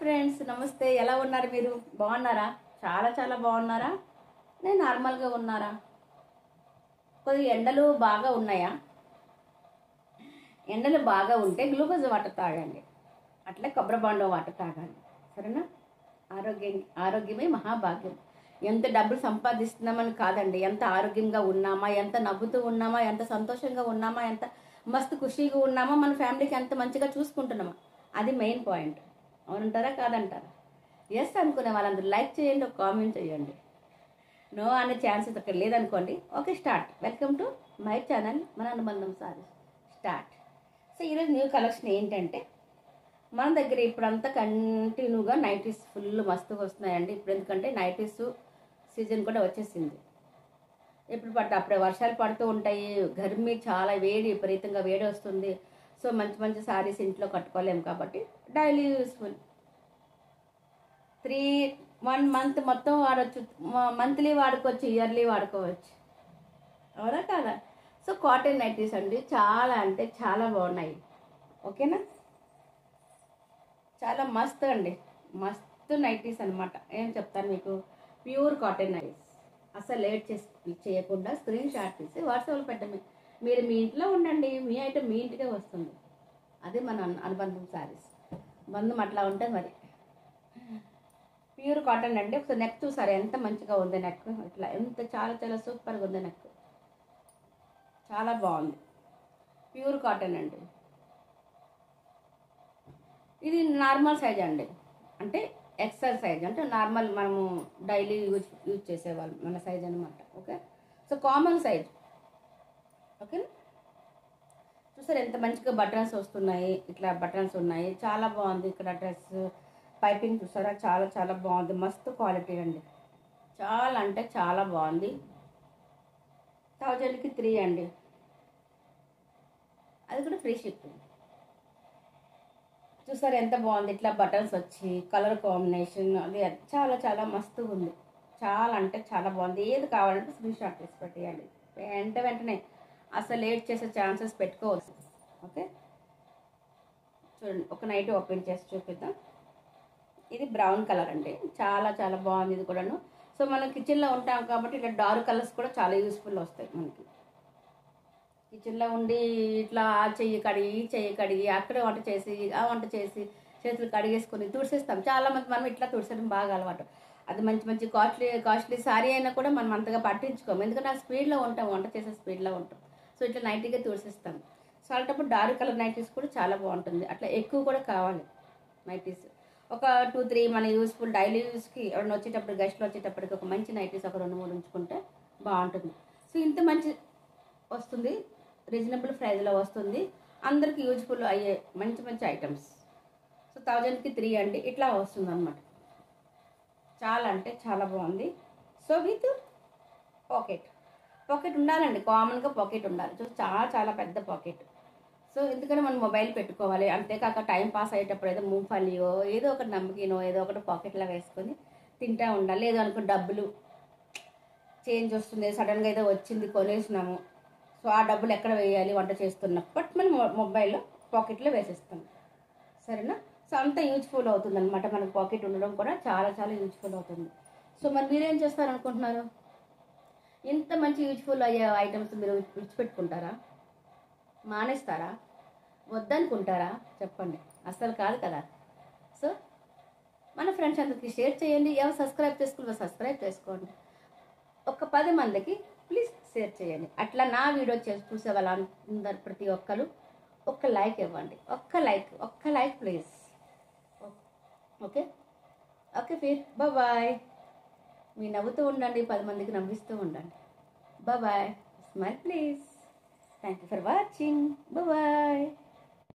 Friends, నమస్తే. ఎలా ఉన్నారు మీరు? బాగున్నారా? చాలా చాలా బాగున్నారా? నేను నార్మల్గా ఉన్నారా? కొద్దిగా ఎండలు బాగా ఉన్నాయా? ఎండలు బాగా ఉంటే గ్లూకోజ్ వాటర్ తాగండి, అట్లే కొబ్బరి బాండం వాటర్ తాగండి. సరేనా? ఆరోగ్యమే మహాభాగ్యం. ఎంత డబ్బులు సంపాదిస్తున్నామని కాదండి, ఎంత ఆరోగ్యంగా ఉన్నామా, ఎంత నవ్వుతూ ఉన్నామా, ఎంత సంతోషంగా ఉన్నామా, ఎంత మస్తు ఖుషీగా ఉన్నామా, మన ఫ్యామిలీకి ఎంత మంచిగా చూసుకుంటున్నామా, అది మెయిన్ పాయింట్. అవునంటారా కాదంటారా? ఎస్ అనుకునే వాళ్ళందరూ లైక్ చేయండి, ఒక కామెంట్ చేయండి. నో అనే ఛాన్సెస్ అక్కడ లేదనుకోండి. Okay, start. Welcome to my channel, మన అనుబంధం సారీ. స్టార్ట్. సో ఈరోజు న్యూ కలెక్షన్ ఏంటంటే, మన దగ్గర ఇప్పుడంతా కంటిన్యూగా నైటీస్ ఫుల్ మస్తుగా వస్తున్నాయండి. ఇప్పుడు ఎందుకంటే నైటీస్ సీజన్ కూడా వచ్చేసింది. ఎప్పుడు పడితే అప్పుడే వర్షాలు పడుతూ ఉంటాయి, గర్మీ చాలా వేడి, విపరీతంగా వేడి వస్తుంది. సో మంచి మంచి శారీస్ ఇంట్లో కట్టుకోలేము కాబట్టి డైలీ యూస్ఫుల్ 1 మంత్ మొత్తం వాడచ్చు, మంత్లీ వాడుకోవచ్చు, ఇయర్లీ వాడుకోవచ్చు. అవునా కాదా? సో కాటన్ నైటీస్ అండి, చాలా అంటే చాలా బాగున్నాయి. ఓకేనా? చాలా మస్తు అండి, మస్తు నైటీస్ అనమాట. ఏం చెప్తాను మీకు, ప్యూర్ కాటన్ నైటీస్. అసలు లేట్ చేయకుండా స్క్రీన్ షాట్ తీసి వాట్సాప్లో పెట్టండి. మీరు మీ ఇంట్లో ఉండండి, మీ ఐటమ్ మీ ఇంటికే వస్తుంది. అది మన అనుబంధం శారీస్. బంధం అట్లా ఉంటుంది మరి. ప్యూర్ కాటన్ అండి. ఒకసారి నెక్ చూసారు ఎంత మంచిగా ఉంది, నెక్ ఇట్లా ఎంత చాలా చాలా సూపర్గా ఉంది. నెక్ చాలా బాగుంది, ప్యూర్ కాటన్ అండి. ఇది నార్మల్ సైజ్ అండి, అంటే ఎక్సెల్ సైజ్, అంటే నార్మల్ మనము డైలీ యూజ్ చేసేవాళ్ళం మన సైజ్ అనమాట. Okay, so common size. Okay, చూసారు ఎంత మంచిగా బటన్స్ వస్తున్నాయి, ఇట్లా బటన్స్ ఉన్నాయి. చాలా బాగుంది. ఇక్కడ డ్రెస్ పైపింగ్ చూసారా, చాలా చాలా బాగుంది. మస్తు క్వాలిటీ అండి, చాలా అంటే చాలా బాగుంది. 1000కి 3 అండి, అది కూడా ఫ్రీ షిప్పింగ్. చూసారు ఎంత బాగుంది, ఇట్లా బటన్స్ వచ్చి కలర్ కాంబినేషన్, అది చాలా చాలా మస్తుగా ఉంది. చాలా అంటే చాలా బాగుంది. ఏది కావాలంటే స్క్రీన్ షాట్ తీసి పెట్టేయాలి వెంటనే. అసలు లేట్ చేసే ఛాన్సెస్ పెట్టుకోవచ్చు. ఓకే, చూడండి, ఒక నైట్ ఓపెన్ చేసి చూపిద్దాం. ఇది బ్రౌన్ కలర్ అండి, చాలా చాలా బాగుంది ఇది కూడాను. సో మనం కిచెన్లో ఉంటాం కాబట్టి ఇట్లా డార్క్ కలర్స్ కూడా చాలా యూస్ఫుల్ వస్తాయి మనకి. కిచెన్లో ఉండి ఇట్లా ఆ చెయ్యి కడిగి ఈ చెయ్యి కడిగి అక్కడే వంట చేసి ఆ వంట చేసి చేతులు కడిగేసుకొని తుడిసేస్తాం. చాలామంది మనం ఇట్లా తుడిసేయడం బాగా అలవాటు. అది మంచి మంచి కాస్ట్లీ శారీ అయినా కూడా మనం అంతగా పట్టించుకోము, ఎందుకంటే ఆ స్పీడ్లో ఉంటాం, వంట చేసే స్పీడ్లో ఉంటాం. సో ఇట్లా నైటీగా తుడిసేస్తాం. సో అలాంటప్పుడు డార్క్ కలర్ నైటీస్ కూడా చాలా బాగుంటుంది. అట్లా ఎక్కువ కూడా కావాలి నైటీస్. ఒక 2-3 మన యూస్ఫుల్ డైలీ యూస్కి, ఎవరైనా వచ్చేటప్పుడు గెస్ట్లు వచ్చేటప్పటికి ఒక మంచి నైటీస్ ఒక 2-3 ఉంచుకుంటే బాగుంటుంది. సో ఇంత మంచి వస్తుంది, రీజనబుల్ ప్రైస్లో వస్తుంది, అందరికి యూజ్ఫుల్ అయ్యే మంచి మంచి ఐటమ్స్. సో 1000కి 3 అండి, ఇట్లా వస్తుంది అనమాట. చాలా అంటే చాలా బాగుంది. సో విత్ పాకెట్ ఉండాలండి, కామన్గా పాకెట్ ఉండాలి. సో చాలా చాలా పెద్ద పాకెట్. సో ఎందుకంటే మనం మొబైల్ పెట్టుకోవాలి, అంతేకాక టైం పాస్ అయ్యేటప్పుడు ఏదో మూంఫలియో ఏదో ఒకటి నమ్మకినో ఏదో ఒకటి పాకెట్లో వేసుకొని తింటూ ఉండాలి. లేదు అనుకో డబ్బులు చేంజ్ వస్తుంది, సడన్గా ఏదో వచ్చింది కొనేసినాము, సో ఆ డబ్బులు ఎక్కడ వేయాలి వంట చేస్తున్నప్పుడు మనం మొబైల్లో పాకెట్లో వేసేస్తాం. సరేనా? సో అంత యూజ్ఫుల్ అవుతుంది అనమాట. మనకు పాకెట్ ఉండడం కూడా చాలా చాలా యూజ్ఫుల్ అవుతుంది. సో మరి మీరేం చేస్తారనుకుంటున్నారు? ఇంత మంచి యూజ్ఫుల్ అయ్యే ఐటమ్స్ మీరు విడిచిపెట్టుకుంటారా? మానేస్తారా? వద్దనుకుంటారా? చెప్పండి. అస్సలు కాదు కదా. సో మన ఫ్రెండ్స్ అందరికి షేర్ చేయండి. ఎవరు సబ్స్క్రైబ్ చేసుకుంటారో సబ్స్క్రైబ్ చేసుకోండి. ఒక 10 మందికి ప్లీజ్ షేర్ చేయండి. అట్లా నా వీడియో చూసే వాళ్ళందరు ప్రతి ఒక్కరు ఒక్క లైక్ ఇవ్వండి. ఒక్క లైక్ ప్లీజ్. ఓకే ఓకే ఫిర్ బాయ్. మీ నవ్వుతూ ఉండండి, 10 మందికి నవ్విస్తూ ఉండండి. Bye. Smile please. Thank you for watching. Bye.